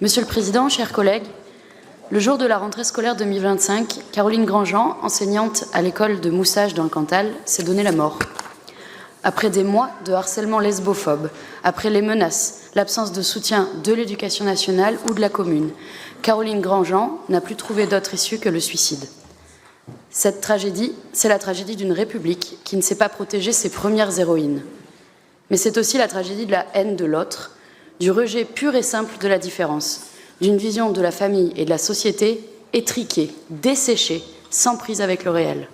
Monsieur le Président, chers collègues, le jour de la rentrée scolaire 2025, Caroline Grandjean, enseignante à l'école de Moussage dans le Cantal, s'est donné la mort. Après des mois de harcèlement lesbophobe, après les menaces, l'absence de soutien de l'Éducation nationale ou de la commune, Caroline Grandjean n'a plus trouvé d'autre issue que le suicide. Cette tragédie, c'est la tragédie d'une République qui ne sait pas protéger ses premières héroïnes. Mais c'est aussi la tragédie de la haine de l'autre, du rejet pur et simple de la différence, d'une vision de la famille et de la société étriquée, desséchée, sans prise avec le réel.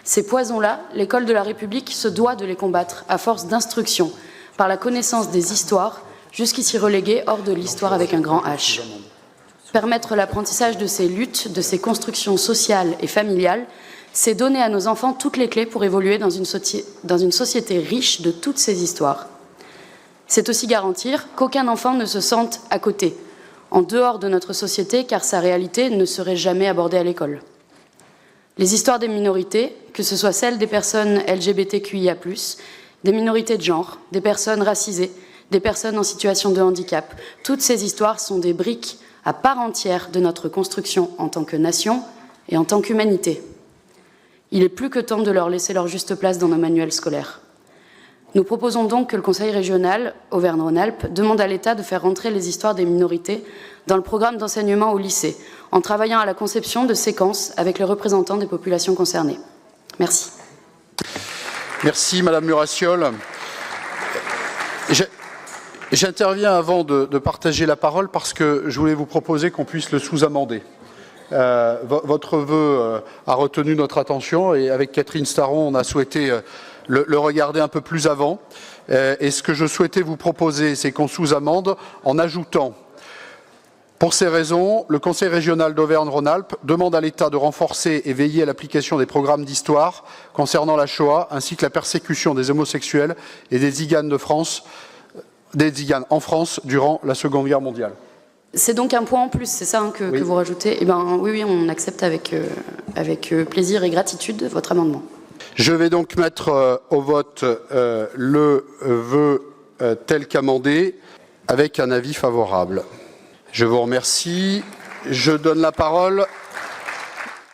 Ces poisons-là, l'école de la République se doit de les combattre à force d'instruction, par la connaissance des histoires, jusqu'ici reléguées hors de l'histoire avec un grand H. Permettre l'apprentissage de ces luttes, de ces constructions sociales et familiales, c'est donner à nos enfants toutes les clés pour évoluer dans une société riche de toutes ces histoires. C'est aussi garantir qu'aucun enfant ne se sente à côté, en dehors de notre société, car sa réalité ne serait jamais abordée à l'école. Les histoires des minorités, que ce soit celles des personnes LGBTQIA+, des minorités de genre, des personnes racisées, des personnes en situation de handicap, toutes ces histoires sont des briques à part entière de notre construction en tant que nation et en tant qu'humanité. Il est plus que temps de leur laisser leur juste place dans nos manuels scolaires. Nous proposons donc que le Conseil régional Auvergne-Rhône-Alpes demande à l'État de faire rentrer les histoires des minorités dans le programme d'enseignement au lycée, en travaillant à la conception de séquences avec les représentants des populations concernées. Merci. Merci Madame Murassiol. J'interviens avant de partager la parole parce que je voulais vous proposer qu'on puisse le sous-amender. Votre vœu a retenu notre attention et avec Catherine Staron, on a souhaité le regarder un peu plus avant. Et ce que je souhaitais vous proposer, c'est qu'on sous-amende en ajoutant, pour ces raisons, le Conseil régional d'Auvergne-Rhône-Alpes demande à l'État de renforcer et veiller à l'application des programmes d'histoire concernant la Shoah, ainsi que la persécution des homosexuels et des tziganes en France durant la Seconde Guerre mondiale. C'est donc un point en plus, c'est ça que vous rajoutez. Eh bien, oui, on accepte avec plaisir et gratitude votre amendement. Je vais donc mettre au vote le vœu tel qu'amendé avec un avis favorable. Je vous remercie. Je donne la parole